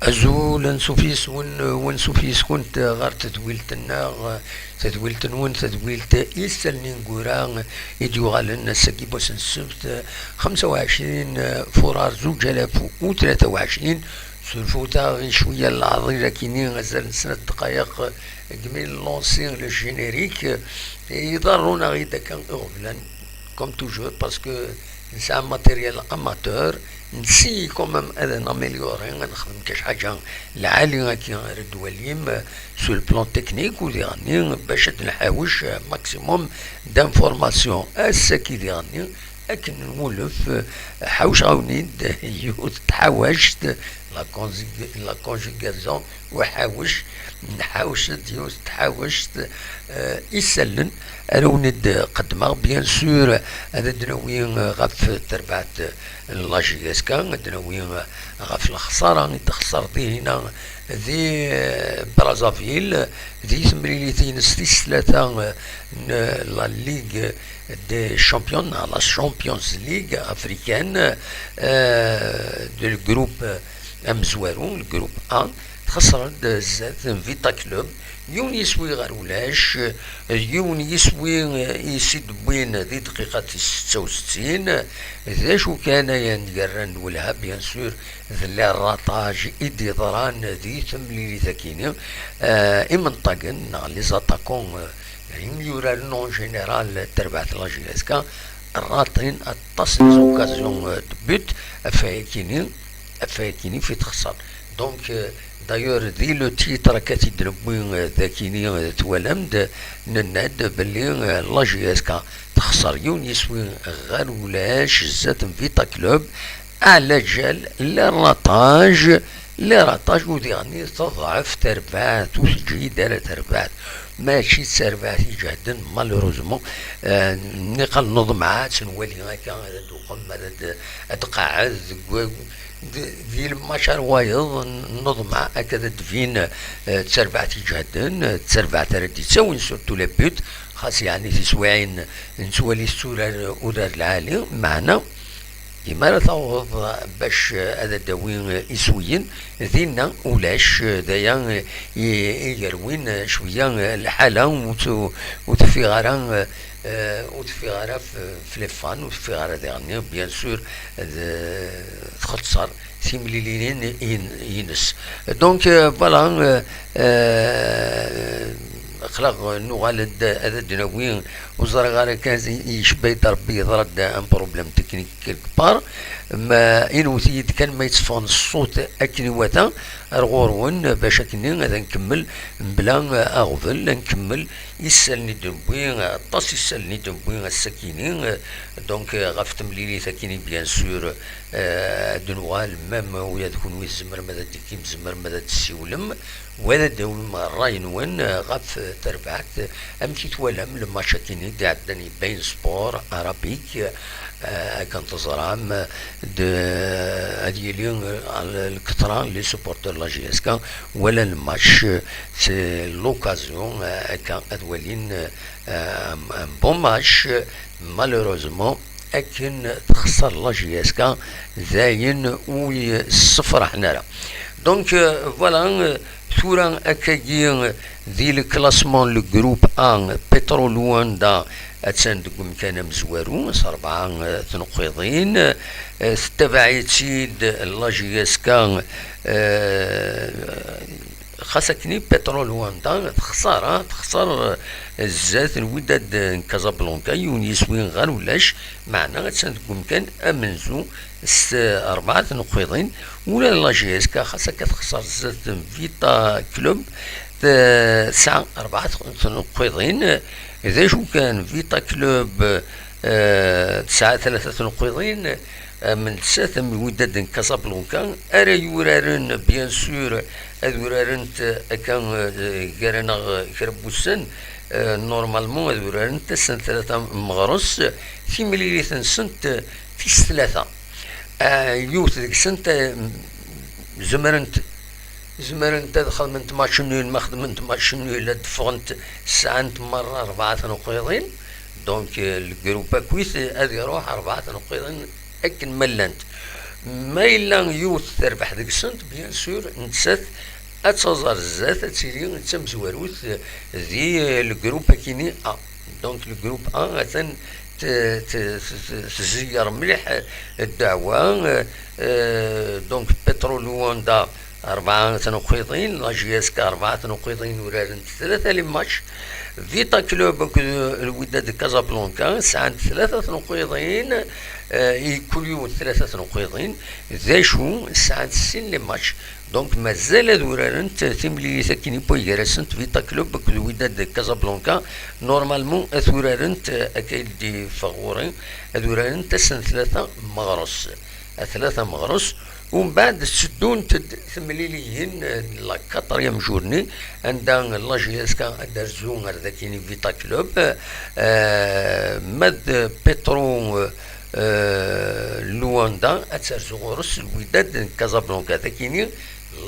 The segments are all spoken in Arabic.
أزول نسوفيس ونسوفيس كنت غار تدويلتنا تدويلت نون تدويلت يستلني نقورا يديو غالنا سكيبوس السبت 25 فرار 2023 سلفوتا غي شوية العضيرة كيني غزال سنة دقايق قبل لونسين لو جينيريك يضرونا غي داكا اغفلان كوم توجور باسكو نسا ماتيريال اماتور نسي كومام هذا ناميليوري نخدم كاش حاجة العالية كي غير الدوليم سو البلان تكنيك ودي غني باش نحاوش ماكسيموم دانفورماسيون اسا كي دي غني لكن نولف حوش غاونيد يوت تحاوشت لا كونجيغاسيون وحاوش نحاوش ديوس تحاوشت يسلن أرونيد قدما بيان سور هذا دناوين غف تربعت لاجياسكا دناوين غف الخسارة تخسر دي هنا ذي برازافيل ذي ثمريليتين ستيس ثلاثة لا ليغ دي شامبيون لا شامبيونز ليغ افريكان دو الجروب امزوارون الجروب ان خسرت زاد فيتا كلوب يون يسوي غير ولاش يون يسوي يسيد بوين ذي دقيقة 66 ذا شو كان ينقرن ولها بيان سور ذي الرطاج إدي ضران ذي ثملي ذاكيني إمنطقن لي زاتاكون يورا نون جينيرال تربعت لاجياسكا الراطين التصل زوكازيون بوت أفايكيني في تخسر دونك دايور ذي لو تيتر كاتي دربوين ذاكيني توالمد نناد بلي لاجياسكا تخسر يون يسوي غير ولاش زاد فيتا كلوب على جال لراطاج ودي غني تضعف تربعات وتجي دار تربعات ماشي تسربعات جهدا مالوروزمون نقل نظمعات نولي هكا دوقم تقعد دي المشار وايض نظمع هكذا دفين تسربعتي جهدا تسربعت ردي تسوي سورتو لابوت خاص يعني تسوعين نسوالي السورة أورار العالي معنا إما تعوض باش هذا داوين يسوين ذينا ولاش دايا يروين شوية الحالة وتفي غرا وتفي غرا في ليفان وتفي غرا ديغني بيان سور تختصر سيمليلين ينس دونك فوالا خلق نوغالد هذا دناوين وزرا غير كان يشبه ربي ضرد ان بروبليم تكنيك كيلك بار ما انوثيد كان ما يتصفون الصوت اكني وتا رغورون باش اكني غادا نكمل بلا اغفل نكمل يسالني دنبوين طاس يسالني دنبوين السكينين دونك غفت مليلي سكيني بيان سور دنوغال مام ويا تكون الزمر ماذا ديكيم زمر ماذا تسيولم ولا دول راين وين غف تربعت امشي توالم لما شاكيني دي عدني بين سبور عربيك كان تزرام هادي اليوم على الكثرة لي سوبورتور لاجياسكا ولا الماتش سي لوكازيون كان ادوالين بون ماتش مالوروزمون لكن تخسر لاجياسكا زاين وي صفر حنا دونك فوالا ثورا اكاكي ذي الكلاسمون لو جروب ان بترول لواندا اتسندكم كان مزوارو 4 تنقيضين ستبعيتيد لاجياسكا خاصكني بترول لواندا تخسر الزات الوداد كازابلانكا يونيس وين غير ولاش معنا تسندكم كان امنزو 4 تنقيضين ولا لاجياسكا خاصها كتخسر زات فيتا كلوب 4 تنقيضين إذا شو كان فيتا كلوب 3 تنقيضين من 9 من وداد كازابلانكا أرا يورارن بيان سور أذورارن كان كارنا كربوسن نورمالمون أذورارن سنة 3 مغرس في مليليثن سنة في 3 يوث ديك سنة زمرنت خدمت ماتش نول ما خدمت ماتش نول دفغنت ساعات مرة 4 تنقيضين دونك الجروب كويس هذه يروح 4 تنقيضين لكن ملنت ما إلا يوث تربح ديك السنت بيان سور نتسات أتزار الزات أتسيري تمزواروث ذي الجروب كيني دونك الجروب مثلا تزير مليح الدعوة. دونك بترول لواندا 4 نقيضين، لا جي اس كا 4 نقيضين ورارن 3 لي ماتش. فيتا كلوب الوداد كازابلانكا ساعة 3 نقيضين، كل يوم 3 نقيضين ذا شو ساعة 60 لي ماتش. دونك مازال دورارنت تيملي كيني بويغراسنت فيتا كلوب الوداد كازابلانكا نورمالمون اثورارنت اكايد دي فغوري دورارنت سن 3 مغرس 3 مغرس. ومن بعد تسدون ثمليليين لا 4 جورني عندها لا جي اس كا دارزون ذاكيني فيتا كلوب ماد بترو لواندا اتسرزو غورس الوداد كازابلانكا ذاكيني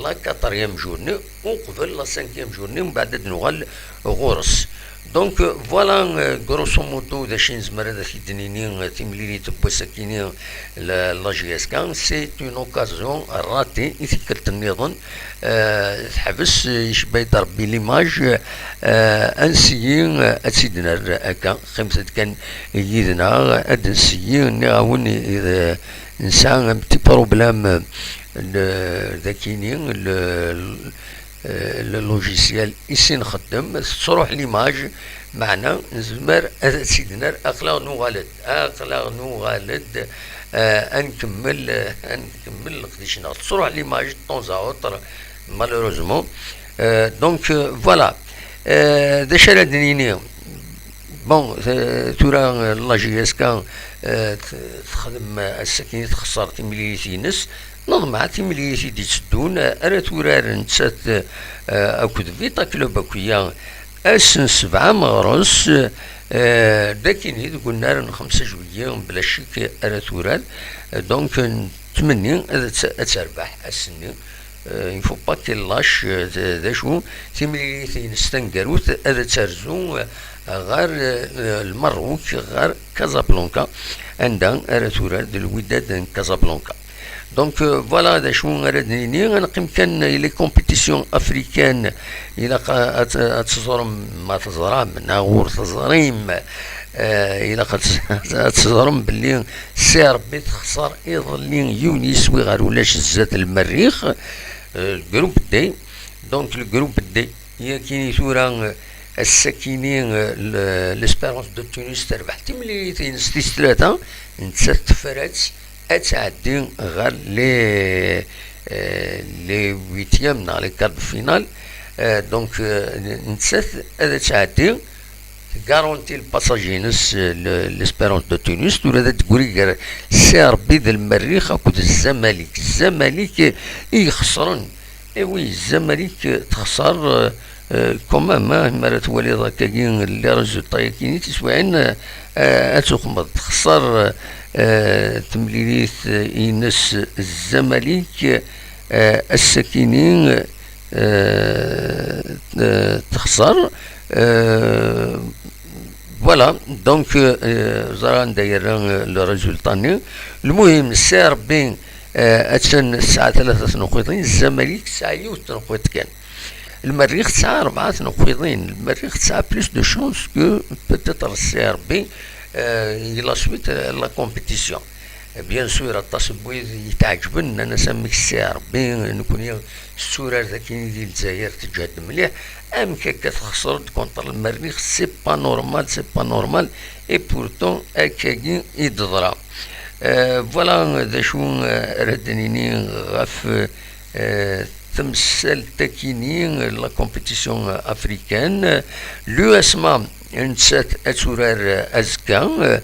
لا 4 جورني وقبل لا 5 جورني ومن بعد نوغال غورس. دونك فوالا غروسو مودو دا شي نزمر هذا كيدنيني تيمليلي تبوا ساكيني لا جي اس كان سي اون اوكازيون راتي يثكلت النظام تحبس يشبه يضرب ليماج انسيين اتسيدنا هكا خمسة كان يدنا ادنسيين نعاوني اذا انسان بتي بروبلام ذاكيني اللوجيسيال يسي نخدم تروح ليماج معنا نزمر هذا سيدنا اخلاق نغالد نكمل قديش تروح ليماج طونزا اوتر مالوروزمون. دونك فوالا دا شرا دنيني بون تورا لا جي اس كان تخدم السكينة تخسر تمليتي نس نظم مع تمليتي دي تسدون ارات ورار نتسات اكود فيتا كلوب اكويا اسن 7 مغرس داكين هيد قلنا 5 جوية بلا شك ارات ورار. دونك نتمني تربح السنين يفو با كيلاش ذا شو تمليتي نستنقروت هذا ترزو غير المروك غير كازابلانكا عندها اراتورا ديال الوداد كازابلانكا. دونك فوالا هذا شو غادي غنقيم كان لي كومبيتيسيون افريكان الى تزورم ما تزرم ناغور تزريم الى تزورم باللي سي ربي تخسر يظل يونيس وغير ولاش الزات المريخ الجروب دي. دونك الجروب دي هي كاين ثورا السكينين ليسبيرونس دو تونس تربح تملي تنستيس 3 نتسات فرات اتعدي غير لي ويتيام نا لي كارد فينال. دونك نتسات هذا تعدي غارونتي الباساجينس ليسبيرونس دو تونس تورا هذا تقولي سي ربي ذا المريخ اكود الزمالك يخسرن. وي الزمالك تخسر كومام مرة تولي ضاكاكين اللي رجل طايكيني تسوعين اتخمض تخسر تمليليث ينس الزمالك السكينين تخسر. فوالا دونك زران داير الرجل طاني. المهم سير بين اتسن الساعة 3 نقيضين الزمالك ساعة 1 نقيض كان المريخ تسعة 4 نقيضين. المريخ تسعة بلوس دو شونس كو بوتيتر السي ار بي لا سويت لا كومبيتيسيون. بيان سور التصوير يتعجبن انا سميك السي ار بي نكون السورة ذاكين ديال الجزائر تجهد مليح ام كاكا تخسر كونتر المريخ سي با نورمال اي بورتون اكاكي يضرا. فوالا ذا شو ردنيني غاف تمثل تكيني لا كومبيتيسيون افريكان لو اسما نسات اتورار ازكا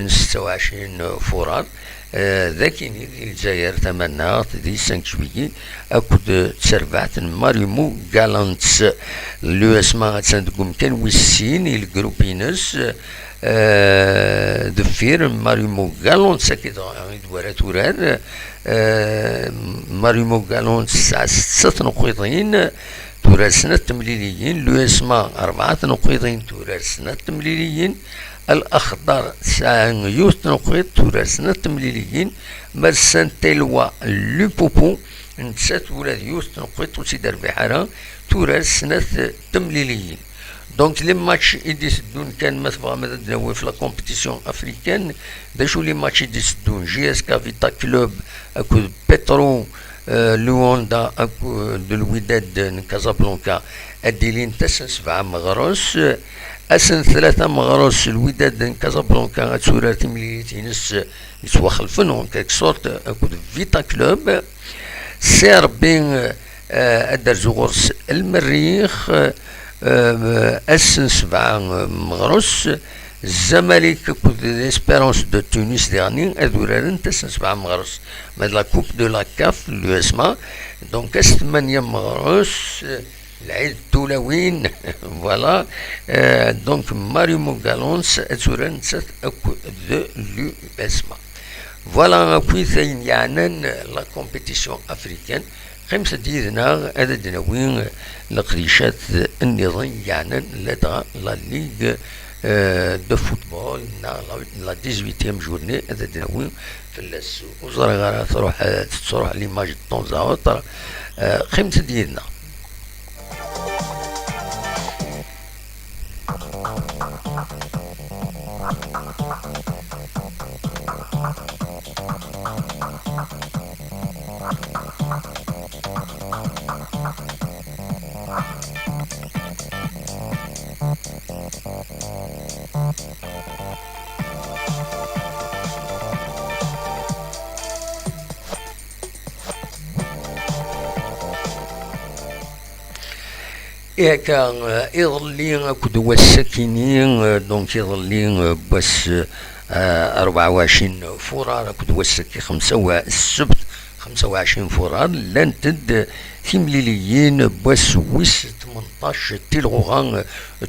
26 فورار ذاكيني ديال الجزائر تمنى دي 5 جويي اكود تسربعت ماريمو غالانتس لو اسما تسندكم كان ويسين الجروبينس دفير ماريمو غالون ساكيد دوارا تورار ماريمو غالون 6 نقيضين توراسنا التمليليين. لو اسما 4 نقيضين توراسنا التمليليين. الأخضر 9 يوث نقيض توراسنا التمليليين. مرسان تلوى لو بوبو نتسات ولاد يوث نقيض وسيدار بحارة توراسنا التمليليين. دونك لي ماتش يدي يسدون كان ما تبغى ماذا تنوي في لا كومبيتيسيون افريكان. داشو لي ماتش يدي يسدون جي اس كا فيتا كلوب اكو بيترو لواندا اكو دو الوداد من كازابلانكا اديلين تسن 7 مغروس اسن 3 مغروس الوداد من كازابلانكا تسورا تمليتينس يتوخل فنون كيك سورت اكو فيتا كلوب سير بين ادر زغورس المريخ اسن 7 مغروس. الزمالك كود ليسبيرونس دو تونس ديرني ادورارن تسن 7 مغروس مع لا كوب دو لا كاف لو اسما. دونك اس 8 مغروس العيد التولوين فوالا. دونك ماريو موغالونس ادورارن تسات اكو دو لو اسما فوالا. كوي ثاين يعني لا كومبيتيسيون افريكان خمسة ديرنا هذا دناوين لقريشات النظام يعني لدى لا ليغ دو فوتبول لا 18 جورني هذا دناوين في اللاسو وزارة غارة تروح ليماج طونزا خمسة ديرنا. كان يظلين كدوا السكينين. دونك يظلين بس 24 فرار كدوا السكي 5 السبت 25 فرار لان تد ثمليليين بس ويس 18 تلغوغان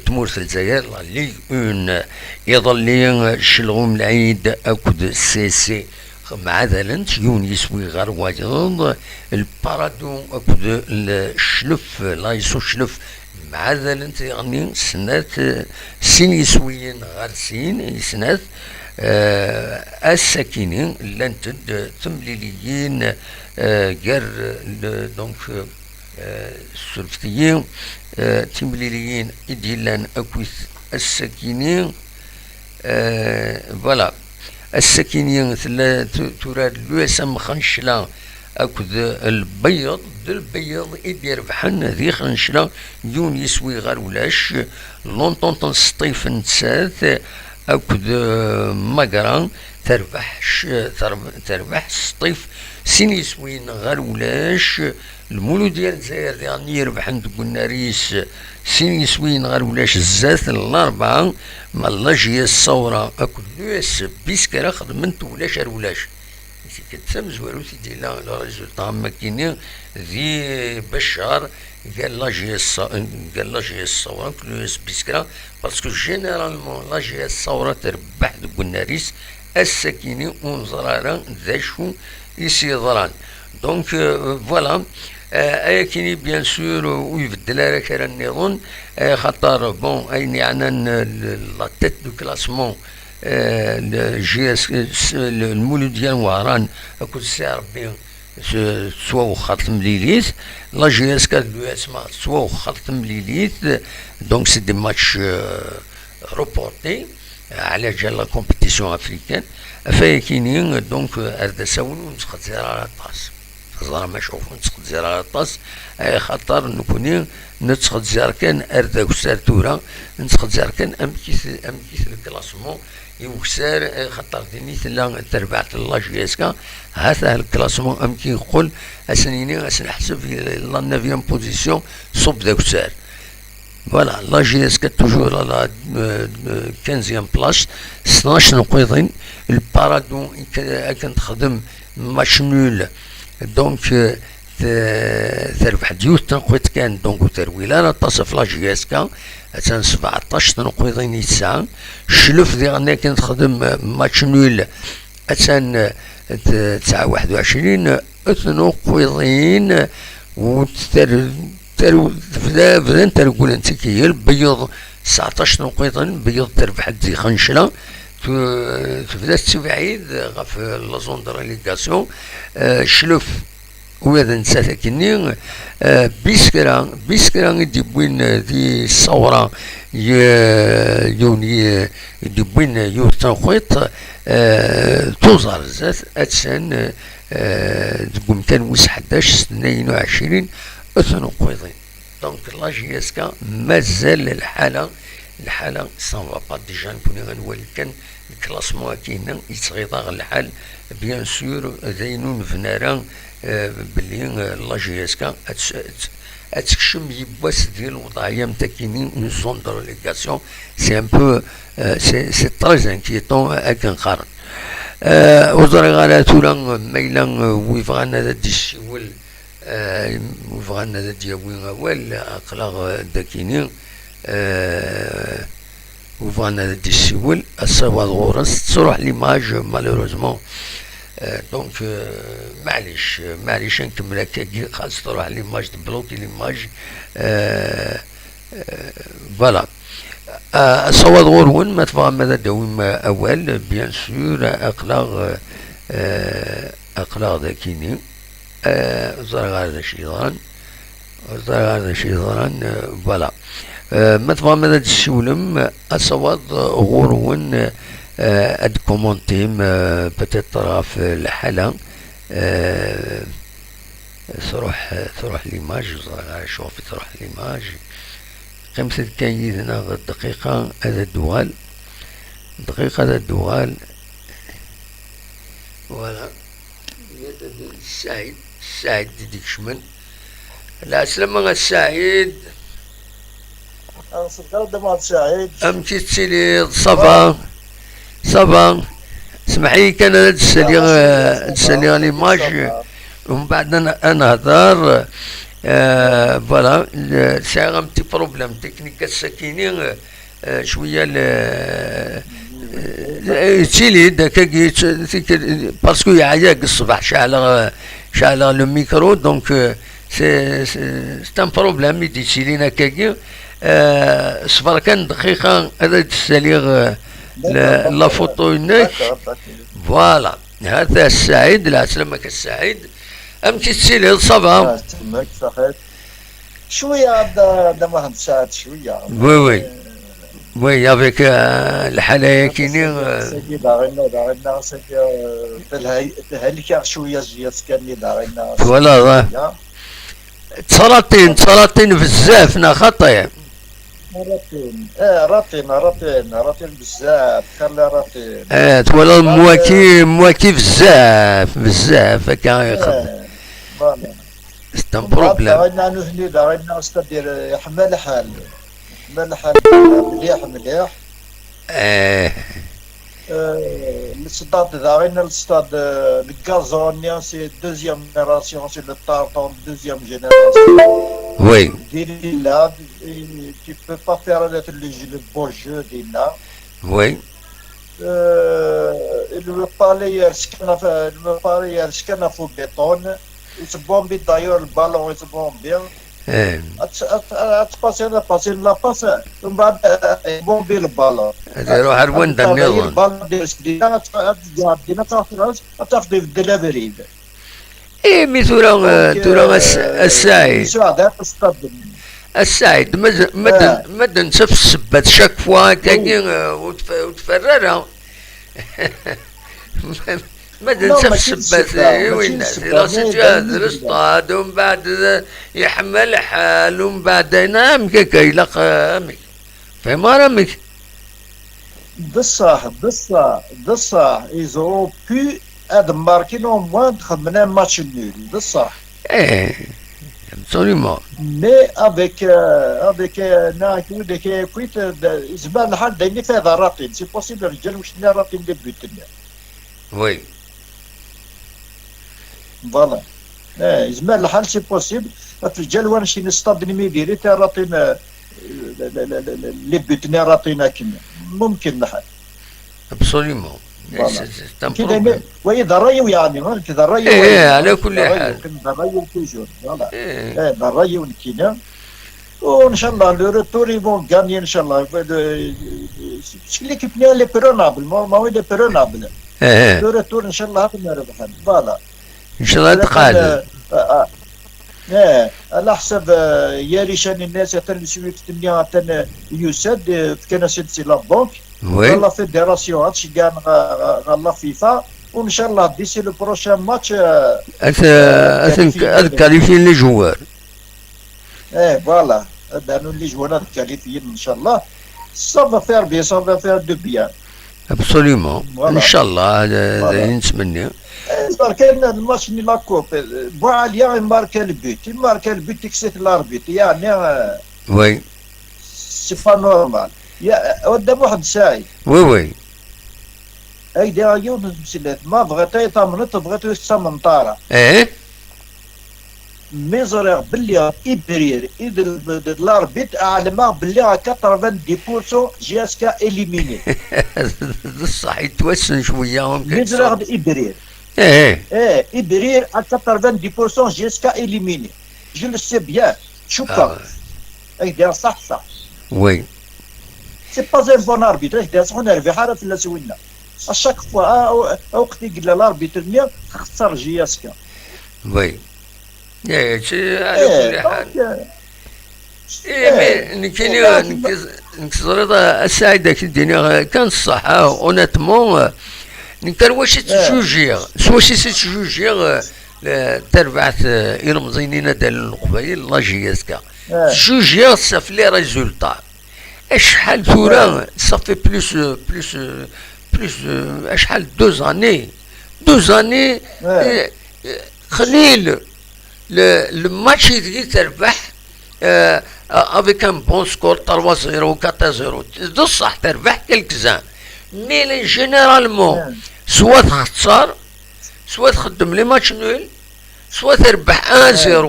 تمورث الجزائر لا ليغ اون. يظلين شلغوم العيد اكد سي مع ذلك يون يسوي غير واجد البارادون اكد الشلف لا يسو شلف مع ذلك يعني سنات سين يسويين غير سين سنات الساكنين لان تد تمليليين غير دونك السلفتيين تمليليين إديلان أكوث الساكنين فوالا. الساكنين تراد لوسم خنشلا أكد البيض البيض إدير بحن ذي خنشلا يون يسوي غير ولاش لونطون تنسطيف نتسات أكد مقران تربح سطيف سين يسوين غير ولاش. المولو ديال الجزائر يعني يربح عند الناريس سين يسوين غير ولاش الزات الأربعة مع لاجية الصورة أكل لوس بيسكرا خدمت ولاش ولاش كتسام زوارو سيدي لا ريزولتا ماكينين ذي بشار قال لاجية الصورة كل لوس بيسكرا باسكو جينيرالمون لاجية الصورة تربح دوك الناريس الساكنين ونزرارا ذا شو يسيضران. دونك فوالا كايني بيان سور ويبدل راك راه النظام خاطر بون اين يعني لا تيت دو كلاسمون جي اس المولود ديال وهران كل ساعه ربي سوا وخاط مليليت لا جي اس كاد لو اسما سوا وخاط مليليت. دونك سي دي ماتش روبورتي على جال لا كومبيتيسيون افريكان فايكينين. دونك اردا ساول ونتخزر على الطاس زرا ما شوفو نتخزر على الطاس خاطر نكوني نتخزر كان اردا كسار تورا نتخزر كان امكيس الكلاسمون يوكسار خاطر ديني لا تربعت الله جيسكا هذا الكلاسمون امكي نقول اسنيني اسنحسب في لا 9 بوزيسيون صوب داك سار فوالا. لا جي اس كا توجور على 15 بلاص 12 نقيضين. البارادون كانت تخدم ماتش نول دونك تربح ديوت تنقيض كان دونك ترويلا لا تصف لا جي اس كا 17 نقيضين يتسعة. شلف ديالنا كانت تخدم ماتش نول 21 نقيضين بدا انت نقول انت كيال بيض 19 نقيطا بيض تربح دي خنشله تبدا تبعيد غف لا زون دو ريليغاسيون شلف وهذا نسى كني بيسكرا يدي بوين دي الثورة يوني يدي بوين يوتن خويط توزر زات اتسان تقوم تنوس 11 22 اثنو قويضين دونك لاجياسكا مازال الحالة سان با ديجا نكوني غنولي كان الكلاسمون كاين يتغيضا الحال بيان سور داينون فنارا باللي لاجياسكا اتكشم يبواس ديال الوضعيه نتا كاينين اون زون دو ريليغاسيون سي ان بو سي تري انكيتون اكن قارن وزرا غالا تولا ميلا ويفغانا دي الشيول ويفغانا دي وين وال اقلاغ داكينين ويفغانا دي الشيول السوا غورس تروح ليماج مالوروزمون دونك معليش نكمل هكاكي خاص تروح ليماج تبلوكي ليماج فوالا صواد غورون ما تفهم ماذا دوم اول بيان سور اقلاغ ذاكيني زرع هذا شيطان فوالا ما تفهم ماذا تشولم صواد غورون اد كومونتيم بتطرا في الحالة تروح ليماج شوف تروح ليماج خمسة كاين هنا دقيقة هذا الدوال فوالا السعيد ديك شمن لا سلامة السعيد امشي تسيلي صبا سمحي كان هذا تسالي ليماج ومن بعد انا هضر فوالا ساعة un petit problème technique الساكنين شوية تشيلي داكا باسكو يعياك الصباح شعل لو ميكرو دونك سي ان بروبليم يدي تشيلينا كاكي صبر كان دقيقة هذا تسالي لا فوتو هناك فوالا هذا السعيد لا سلامك السعيد امشي تسيلي صبا شوية ما هنساعد شوية وي افيك الحالة كاينين داغينا تهلكا شوية زيادة كان داغينا فوالا تسلاطين بزاف خطير راتين بزاف خلي راتين تولى مواكي بزاف هكا يخدم سي ان بروبليم داغينا استدير يحمل حال مليح الستاد داغينا الستاد الكازونيا سي دوزيام جينيراسيون سي لو طارطون دوزيام جينيراسيون وي ديلا tu peux pas faire le beau jeu ديلا وي المبارية سكنها في البيطون يتبومبي دايور البالون يتبومبي تباسي انا باسي لا باس ومن بعد يبومبي البالون يروح الوند النظام البالون ديال دينا تاخذ الدلابريد ايه مي تورا السعيد مدن شاف السبات شاك فوا كاين وتفررها مدن شاف السبات وين راسي جاهز الاصطاد ومن بعد يحمل حال ومن بعد ينام كيلاق امك فاهم رامك بصح ils pu être marqués au moins خدمنا ماتش نول بصح absolument mais avec ناكو ديك كويت زمان الحال دايرين فيها راتين سي بوسيبل الرجال واش لنا راتين دي بوتنا وي فوالا زمان الحال سي بوسيبل الرجال وانا شي نستاد ميديري تا راتين لي بوتنا راتينا كنا ممكن الحال absolument كذا واذا رايو يعني كذا رايو على كل حال كذا رايو توجور فوالا الرايو كنا وان شاء الله لو روتور يبون غاني ان شاء الله l'équipe اللي برونابل ما هو اللي برونابل اه لو روتور ان شاء الله هذا نربحن فوالا ان شاء الله تقال. على حسب ياريشان الناس يترنسوا تنيا تن يسد كان سي لا بنك وي لا فيدراسيون هادشي كاع غالا فيفا وان شاء الله ديسي لو بروشان ماتش كاليفين لي جوار. فوالا هذا اللي جوانا كاليفيين ان شاء الله سافا فير بيان سافا فير دو بيان ابسوليومون ان شاء الله هذا نتمنى. كاين الماتش اللي لا كوب بوعليا ماركا البيت تكسيت لاربيت يعني وي سي با نورمال يا قدام واحد ساي وي وي هيدا يوم مسلات ما بغات يطمنت بغات يستمن طاره ميزرير باللي ابرير لاربيت اعلم باللي 90% جي اس كا اليميني صح يتوسن شويه ممكن ميزرير ابرير ابرير 90% جي اس كا اليميني جو لو سي بيان شوفا هيدا صح وي سي با زي بون اربيتر هيدا صح نربح حاره في سوينا اشاك فوا وقت يقول الاربيتر خسر جي اس كا وي على كل حال كاين نكسر السعيدة الدنيا كان الصحة اونيتمون نكتر واش تجوجيغ سواش تجوجيغ تربعت إرمزينينا ديال القبايل لا جياسكا جوجيغ صافي لي ريزولتا اشحال ثورا صافي بلوس اشحال 2 زاني خليل le match اللي تربح avec un bon score 3-0 4-0 بصح تربح كالكزان مي جينيرالمون سوا تخسر سوا تخدم لي ماتش نول سوا تربح 1-0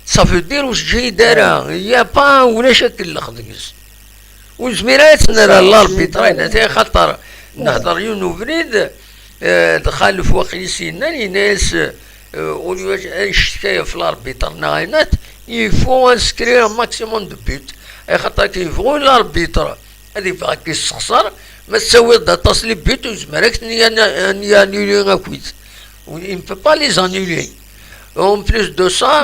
صافي دير واش جاي دايره يا با ولا شكل لخدقس وزميرات نرى الاربيترين خاطر نهضر يونو بريد دخل في وقيسينا لي ناس الشكاية في الاربيتر ناينات يفو انسكرير ماكسيموم دو بوت خاطر كيبغوا الاربيتر هذيك باغا كيستخسر ما تساوي تصلي بوت وزمرك نيانيولي غاكويت و il ne peut pas les annuler en plus de ça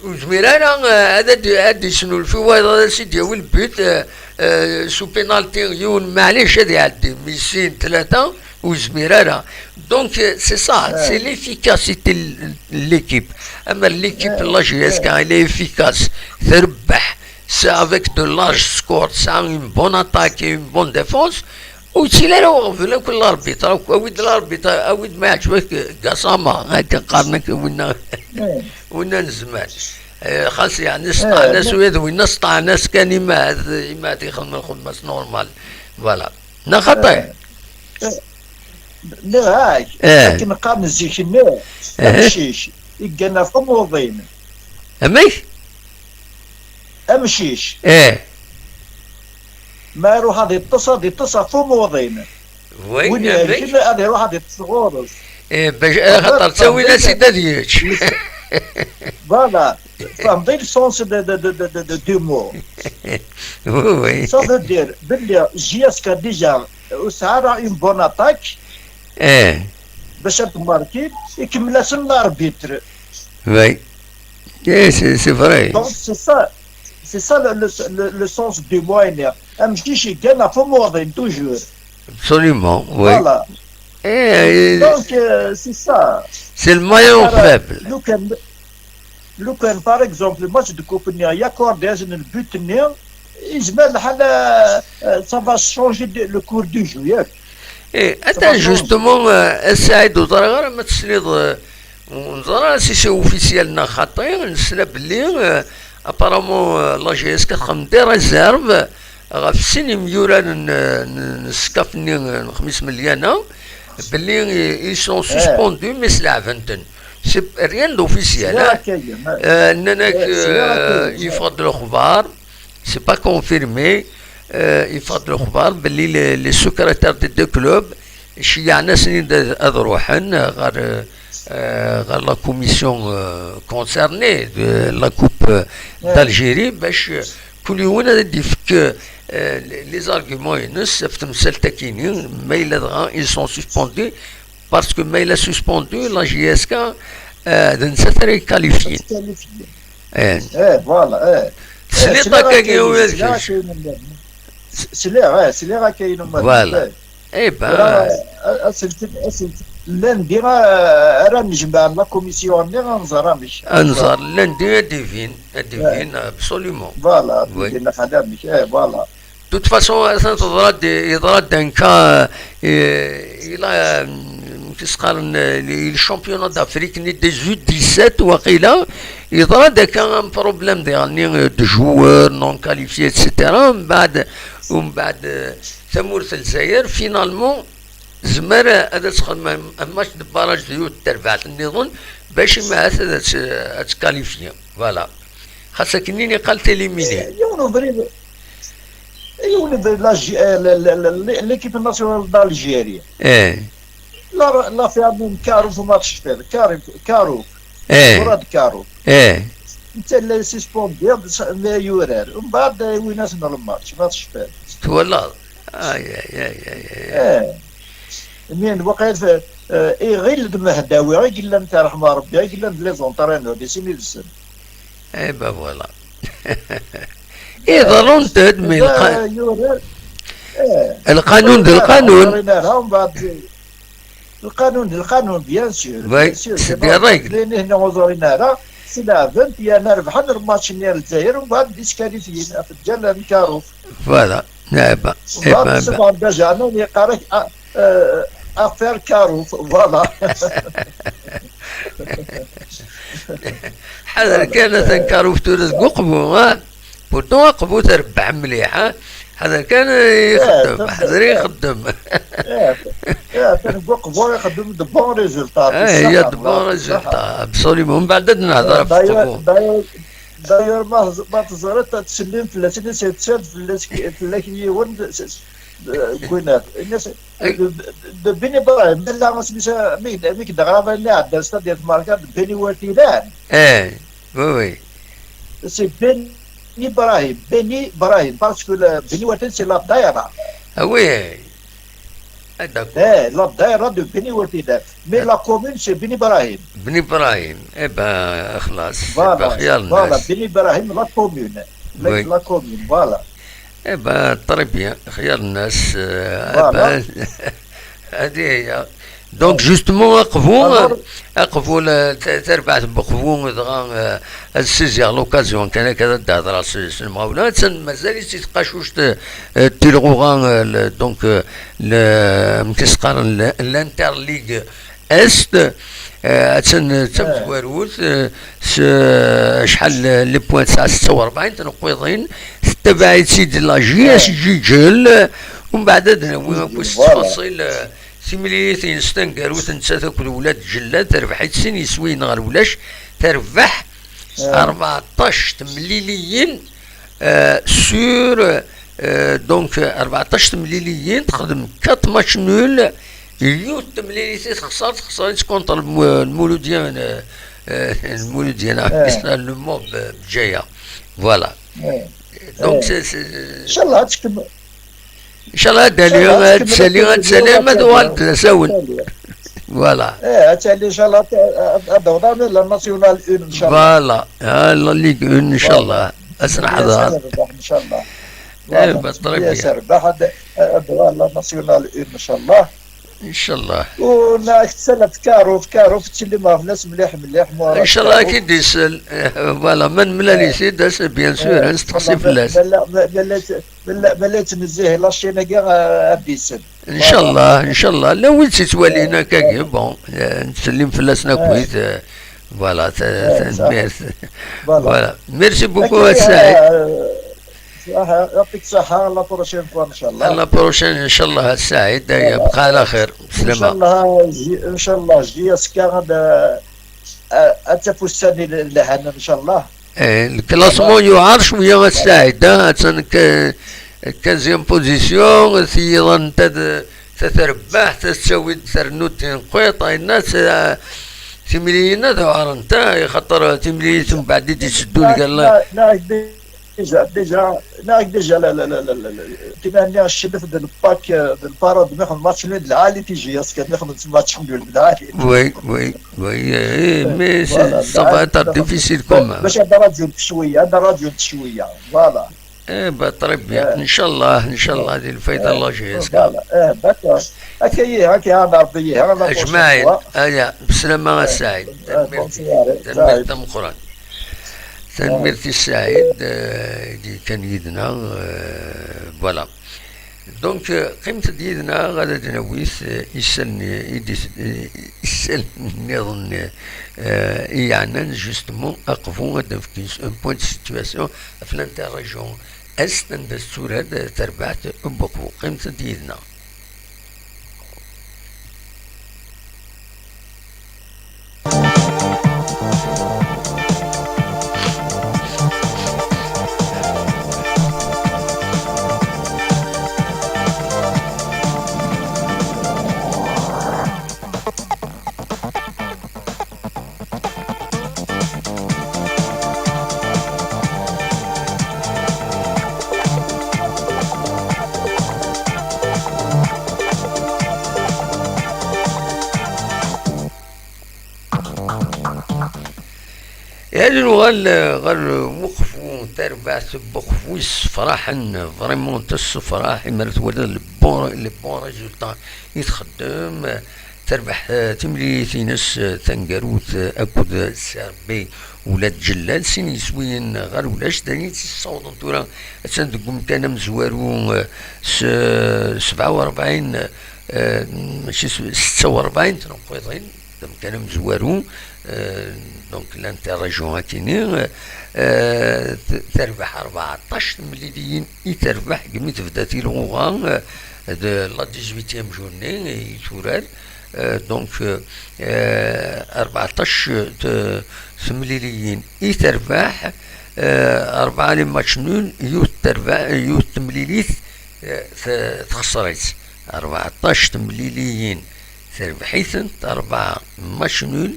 وزميرانا هذا شنو الفوائد هذا سيدي هو البوت سو بينالتي يون معليش هذا يعدي ميسين 3 وزميرانا دونك سي سا سي ليفيكاسيتي ليكيب اما ليكيب لا جي اس كا لي افيكاس تربح سي افيك دو لارج سكور سا اون بون اتاك اون بون ديفونس وتيلا لو غفل كل الاربيتر اويد الاربيتر اويد ما يعجبك قصامه هاكا قارنك وين نزمان خاص يعني سطع ناس وين سطع ناس كان ما تيخدم الخدمه نورمال فوالا نا خطي لا هاي لكن قام الزيك الناس امشيش يقنا في موضين امشيش ما يروح هذا يتصل في موضين وين هذا يروح هذا يتصل باش خاطر تسوي ناس ديالك فوالا فهمتي السونس دو مو وي سا فو دير بلي جي اس كا ديجا وسعرا اون بون اتاك باش تماركي يكمل الاربيتر وي سي فري دونك سي سا لو سونس دو موين امشيش كان في موضين توجور ابسوليومون وي فوالا دونك سي سا سي المايون فابل لو كان باغ اكزومبل الماتش دو كوبنيا ياكورديزن البوت نيل يجمع الحال سافا شونجي لو كور دو جو ياك انت جوستومون السعيد وزرا ما تسنيض ونزرا سي اوفيسيالنا خاطي نسلا بلي ابارامون لا جي اس كتخدم دي ريزيرف غا في السن ميورا نسكافني 5 مليون بلي يسون سوسبوندو مي سلع فنتن سي ريان دوفيسيال اننا يفضل الاخبار سي با كونفيرمي يفضل الاخبار باللي لي سكرتير دي دو كلوب شي ناس هذا روحن غير la commission concernée de la Coupe d'Algérie باش كل يوم que les arguments ils sont suspendus parce que mais il a suspendu la JSK de ne s'être qualifié. فوالا سلي راه كاين فوالا اي با لندي راه نجمع لا كوميسيون اللي غنزرها مش انظر لندي ديفين ابسوليومون فوالا دينا خدام مش فوالا توت فاسون يضرد ان كا الى كيسقال الشامبيون دافريك ني 18 وقيلا يضرد كان بروبليم ديالني دو جوور نون كاليفيي اتسيتيرا ومن بعد ثمورة الجزائر فينالمون زمر هذا تخدم ماتش دو باراج ديال تربعت النظام باش ما تكاليفيا فوالا خاصك نيني قالت ليميني ليكيب ناسيونال دالجيريا لا فيها من كارو في ماتش فير كارو مراد كارو انت اللي سيسبوندي لا يورار ومن بعد ويناسنا الماتش ماتش فير والله مين وقعت غير المهداوي غير قلنا انت رحمه ربي غير قلنا لي زونطرينور دي سيني السن با فوالا ظلون تدمي القانون القانون بيان سور سي دي ريغل لان هنا وزورينا سي لا 20 انا ربحنا الماتش ديال الجزائر ومن بعد ديسكاليفينا في الجال كاروف فوالا با سبعة دجانا اللي قارك افير كاروف فوالا حذر كانت كاروف تونس قبو بورتون قبو تربح مليحه هذا كان يخدم حذر يخدم كان قبو يخدم دو بون ريزولتا هي دو بون ريزولتا ابسوليمون من بعد نهضر في التقوى داير ما تزرت تسلم في الاسئله سيتسد في اللي قلنا الناس بني براهيم لا ما سميتها ميك دغرا لا عندها ستاد ديال الماركات بني وتيلان وي سي بني براهيم باسكو بني وتيلان سي لا دايره وي لا دايره دو بني وتيلان مي لا كومون سي بني براهيم با خلاص خيال فوالا بني براهيم لا كومون فوالا طري بيان خيار الناس هذه هي دونك جوستومون اقفوا تربعت بقفوا دغا السيزيغ لوكازيون كان كذا تهضر المغاوله مازال تيتقاشوش تيلغوغان دونك كيسقارن الانتر ليغ است تمزواروت شحال لي بوان 46 تنقويضين تبعت سيدي لا جي اس جي جل ومن بعد واش تفاصيل سيميليتين ستنكاروت انت تاكل ولاد جلاد تربحت سن يسوين غير ولاش تربح 14 تمليليين سور دونك 14 تمليليين تخدم 4 ماتش نول يوت تمليليتي خسرت كونتر المولوديان لو موب بجايه فوالا دونك ان شاء الله تكمل ان شاء الله تسالي ما دوال ساون فوالا تسالي ان شاء الله الدورة لا ناسيونال اون ان شاء الله فوالا لا ليغ اون ان شاء الله اسرع هذا ان شاء الله بالطريقه سربح الدورة لا ناسيونال اون ان شاء الله ان شاء الله وناك سنة كاروف تسلمها في ناس مليح ان شاء الله اكيد يسال فوالا من ملاليسي داس بيان سور نستقصي في الناس ملات نزيه لاشينا كاع غادي يسال ان شاء الله لا وين تتوالينا كاكي بون نسلم في الناس كويس فوالا فوالا ميرسي بوكو سعيد يعطيك الصحة لا بروشين فوا ان شاء الله لا بروشين ان شاء الله سعيد يبقى على خير سلامة ان شاء الله جي اسكا غادا اتفوساني لهنا ان شاء الله الكلاسمون يعار شوية سعيد كازيام بوزيسيون ايضا تتربح تسوي ترنوت نقيط الناس تمليين هذا انت خاطر تمليين ثم بعد تسدوا لك الله. لا لا ديجا لا لا لا لا لا تمانية الشباب ديال الباك ديال الباراد ناخذ ماتش من العالي تيجي اسكت ناخذ ماتش من العالي. وي مي سافا تر ديفيسيل كوم باش هذا راديو شويه هذا راديو شويه فوالا. طريب بيان ان شاء الله ان شاء الله هذه الفايده الله جايه فوالا داكور هكا هذا ربي هذا اجمعين بسلامه السعيد تنمير تم القران تنميرتي السعيد كان يدنا فوالا دونك قيمة ديالنا غادا تنويس يسالني نظن يعني جوستمون اقفو غادا في ان بوين دو سيتواسيون في لانترريجيون است الدستور هذا تربعت بوكو قيمة ديالنا. يعني غال وقفوا تربع وقفوا فرحا فريمون فرح مرت ولد لي بون ريزولطا يتخدم تربح تملي في ناس تنقروت اكود السربي ولاد جلال سين يسوين غير ولاش داني تصوت دورا تندقم كان مزوارو 47 ماشي 46 تنقيضين كان مزوارو دونك لانترريجيون هاكيني تربح 14 مليون يتربح كميت فداتي لغوغا لا 18 جورني يتورال دونك 14 مليون يتربح 4 لي ماتش نول يوت تمليليت تخسرت 14 مليون تربحيت 4 ماتش نول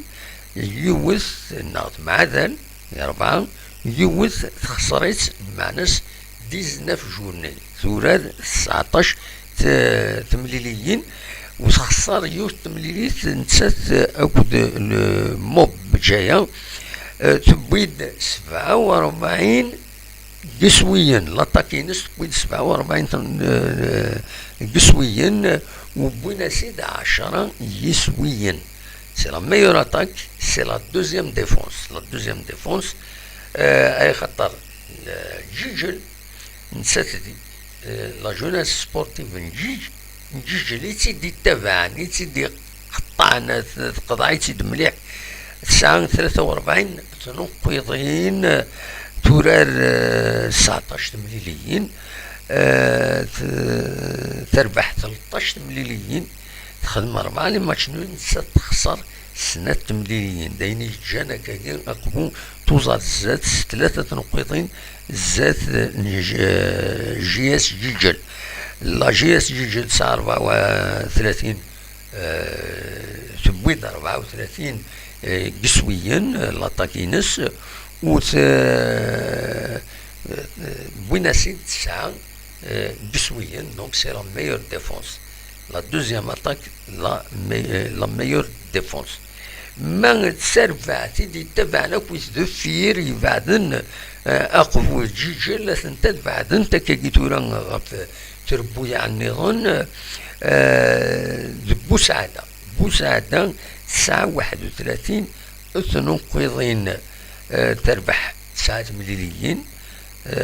يوث الناط مع ذل 4 يوث خسرت معناس 19 جورني ثوراد 19 تمليليين وتخسر يوث تمليليت نسات اكد الموب جايه تبويد 47 قسويا لاطاكينس تبويد 47 قسويا وبوينا سيد 10 يسويا. C'est la meilleure attaque, c'est la deuxième défense. La deuxième défense, أي خطر جيجل نساتدي لا جوناس سبورتيف نجيجل يتسدي تابعني يتسدي قطعنا قضايا يتسدي مليح 43 تنقيضين تورار 19 مليليين تربح 13 مليليين تخدم 4 لي ماتش نول تخسر سنة تمليليين دايني جانا كاين اقبو توزع الزات 3 تنقيطين زات جي اس جيجل لا جي اس جيجل 34 تبويض 34 قسويا لاطاكينس و بويناسيد 9 قسويا دونك سي لا ميور ديفونس. La deuxième attaque, la meilleure défense. ما تسرفعتي دي تبعنا كويس دو فير يبعدن اقفو جيجل تنتد بعدن تكاكيتورا غف تربويا عن النظام بوسعادة 31 تنقيضين تربح 9 مليليين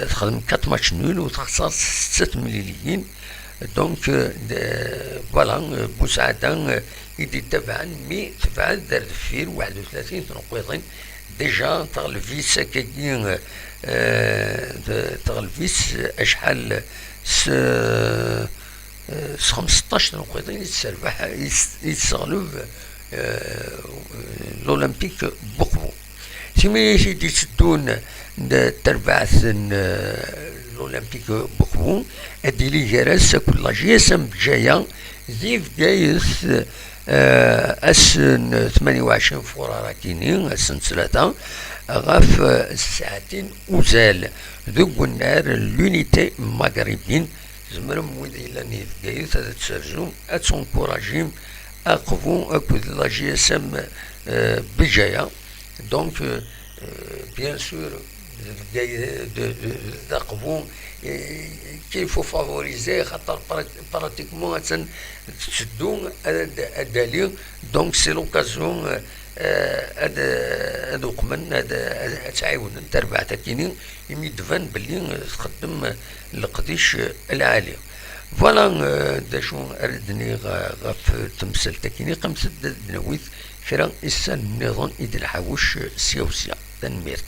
تخدم 4 ماتش نول وتخسر 6 مليليين. دونك فوالا بوسعادة يدي تبعا مي تفعل دار دفير 31 تنقيضين ديجا تغلفيس كاين تغلفيس اشحال 15 تنقيضين يتسربح يتغلب الاولمبيك بوكبو سيمي سيدي تسدون تربعث الاولمبيك بوكبو ادي لي جراس كل جيسم جايه زيف جايس أس 28 فورارا كينين أسن 3 غاف الساعتين وزال ذوك النار لونيتي مغربين زمرم ويد إلا نيت قايت هذا تسرزوم أتسونكوراجيم أقفو أكود لا جي اس ام بجاية دونك بيان سور دقفو كيفو فافوريزي خاطر براتيكمون تشدو الدليل دونك سي لوكازيون هذا وقمن هذا تعاون تربع تاكينين يميدفان باللي تخدم القديش العالي فوالا داشو اردني غاف تمثل تاكيني قمت دنويت كرا إسان النظام إيد الحوش سيوسيا تنمير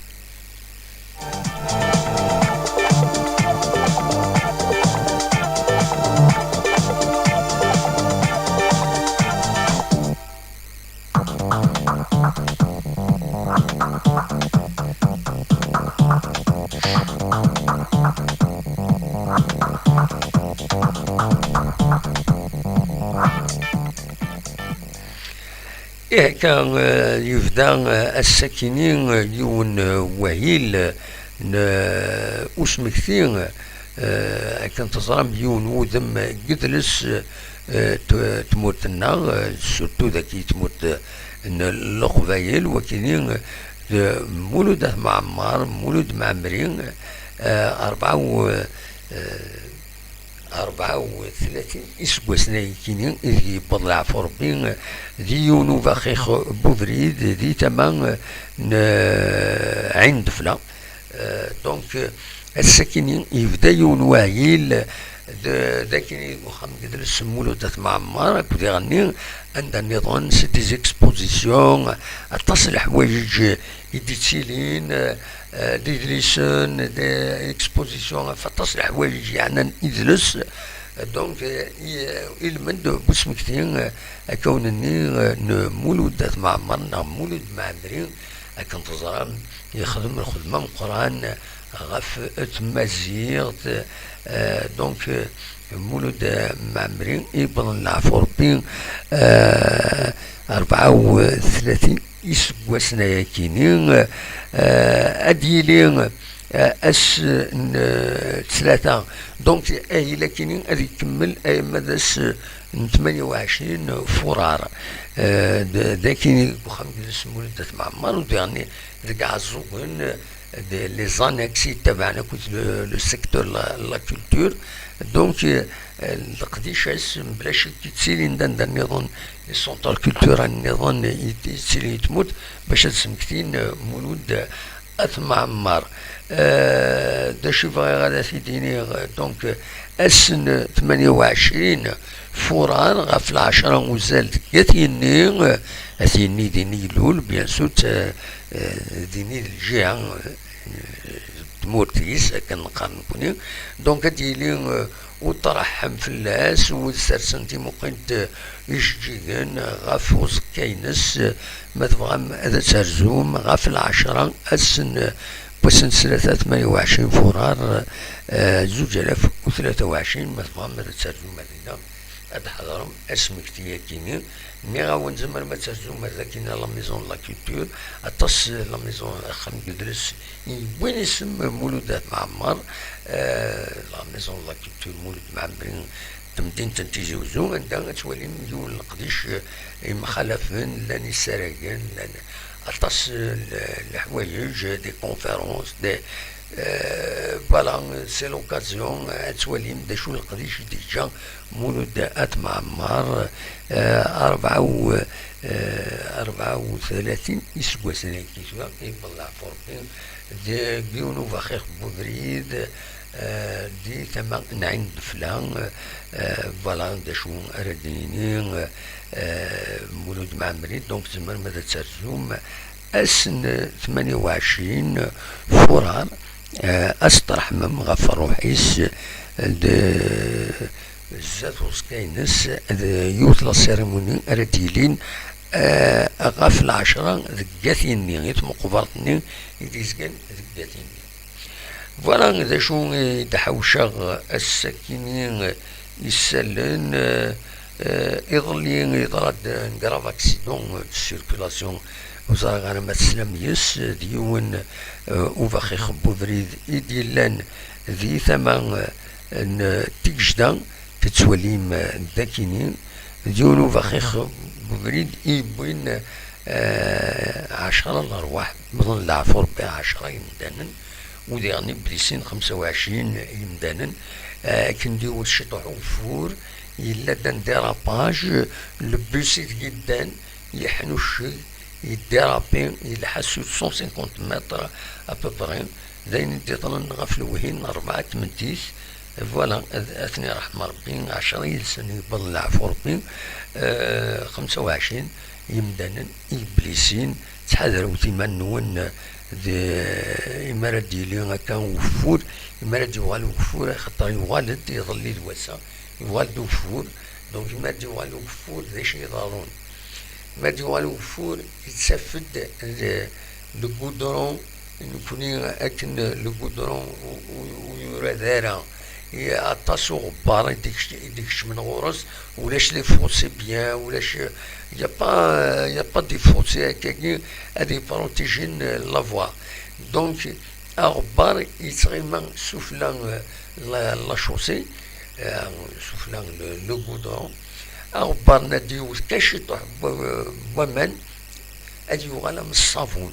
إيه كان يفدا الساكنين يون وهيل أسمكتين كان تظرم يون ودم جدلس تموتنا سورتو ذاكي تموت القبايل وكاينين مولود معمر مولود معمرين 34 إسبوسناي كينين ذي بضلع فوربين ذي يونو باخيخ بوفريد ذي تمام عند فلا دونك الساكنين يبدا يون واهيل ذاك محمد يدرس مولودات معمر كنت يغني عند النظام سي دي زيكسبوزيسيون اتصل حوايج يديتيلين دي دليسون دي اكسبوزيسيون فتصل حوايج يعني يجلس دونك يلمد بسمكتين كونني مولودات معمر مولود معمرين كنت تزرم يخدم الخدمه القران غف تمازيغ دونك مولود معمرين ابن العفور بين 34 إسبوع كينين أديلين أس 3 دونك أهي لكنين أدي يكمل أي مدس 28 فرار داكين بخمس مولودات معمر وديعني ذاك عزوغن les annexes تبعنا كنت لو سيكتور لا كولتور دونك القديش بلاش تسيلي ندان النظام السونتر كولتور النظام يتسيلي تموت باش تسمكتين مولود أثمعمر دا شوفا غادا تيديني دونك أسن 28 فران غاف 10 وزال يتيني أثيني ديني لول بيان سوت ديني الجهة تمورتيس كنقارن كوني دونك ديالي وترحم في الناس وسرسنتي مقيد يشجيغن غاف وزك كاينس ما تبغى هذا ترزوم غاف 10 أسن بسن 28 فرار 2023 ما تبغى ما ترزوم هذينا هاد حضرهم اسمك تياكيني مي غاون زمر ما ترجم هذاكين لا ميزون لا كولتور اتص لا ميزون خم يدرس وين اسم مولودات معمر لا ميزون لا كولتور مولود معمرين تمدين تنتيجي وزو عندها تولي مليون القديش مخالفين لاني سراقين لان اتص الحوايج دي كونفيرونس دي فوالا سي لوكازيون تولي مدا شو القديش ديجا مولودات معمر 34 إسبوع سنة كيشوا يبلع فوربين دي بيونو فخيخ بودريد دي تمام نعين فلان فوالا دا شو أردينين مولود معمري دونك زمان ماذا ترجم أسن 28 فرار أسترحمم غفر روحيس الزات وسكاينس يوت لا سيرموني رتيلين غاف 10 ذكاتيني غيت مقبرتني يديزكان ذكاتيني فوالا ذا شو تحوشا الساكنين يسالن يظل يطرد نقرا اكسيدون دو سيركولاسيون وزارة غانا ما تسلم يس ديون وفاخي خبو بريد إديلان ذي ثمان تيجدان تتوليم ذاكينين ديون وفاخي خبو بريد إيبوين 10 الأرواح مظن العفور ب10 يمدانا وديغني بليسين 25 يمدانا كنديو الشطح وفور إلا دان ديراباج لبوسيت جدا يحنو الشي يديرابي يلحسو 150 متر أبوبغي داين ديطلن غف الوهين 4 تمنتيس فوالا أثني رحمة ربي 10 يلسن يبض العفو ربي 25 يمدانا إبليسين تحذروا تيمان نون إمارة ديالي هكا وفور إمارة يوغال وفور خاطر يوغالد يظل الوسا يوغالد وفور دونك إمارة يوغال وفور ذا شي يضارون إمارة يوغال وفور يتسفد لو غودرون نكوني أكن لو غودرون ويورا ذارا يعطاسو غبار يديكش من غورس ولاش لي فونسي بيان ولاش يا با دي فونسي هكاكي هادي بروتيجين لا فوا دونك غبار يتغيما سوفلان لا شوسي سوفلان لو غودرون غبار ناديو كاش يطيح بومان هادي يوغالا من الصابون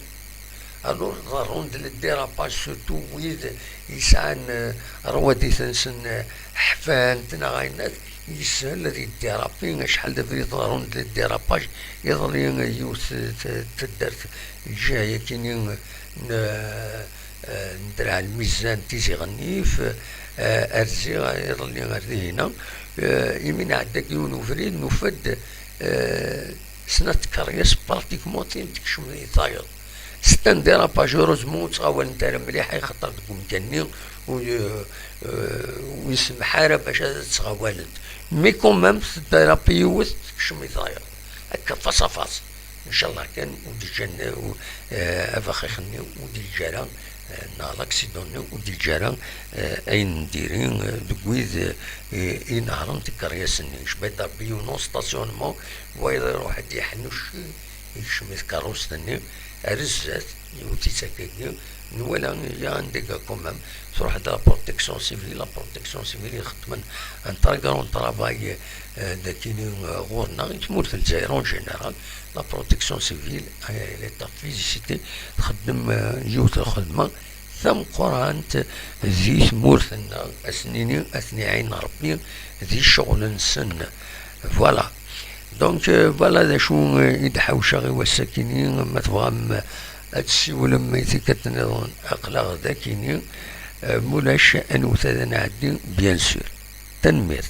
الور ضرون ديال الديراباج سورتو ويد يسعن روادي ثنسن حفان تنغاينات يسهل هذه الديرابي شحال دابا ضرون ديال الديراباج يظل يوث تدرت جايه كاينين ندرع الميزان تيزي غنيف ارزي يظل غير هنا يمين عندك يون وفريد نفد سنة كارياس براتيكمون تيمتكشم يطاير ستان ديراباج هوروزمون تغاول نتايا مليحة يخطر تكون كني ويسمح راه باش تغاولت مي كومام الديرابي يوث تكشم يطاير هكا فاصا فاص ان شاء الله كان ودي جان افاخي خني ودي الجيران نالاكسيدون ودي الجيران اين نديرين دكويز ينهرن تكرياسني شبيت بيو نون ستاسيونمون ويض يروح يحنوش يشمس كاروسني رزات يوتي ساكيكي نولا يا عندك كومام تروح دا بروتيكسيون سيفيل لا بروتيكسيون سيفيل يخدمن ان ترا كرون طرافاي داكيني غورنا تمور في الجزائر اون جينيرال لا بروتيكسيون سيفيل ليتا فيزيسيتي تخدم جوت الخدمه ثم قرانت ذي مورثنا اسنيني اثني عين ربي ذي شغل نسن فوالا دونك فوالا ذا شو يدحاو شاغي والساكنين ما تبغى هادشي لما يتكتنظن اقلاغ ذاكيني مولاش انوثا نعدي بيان سور تنمير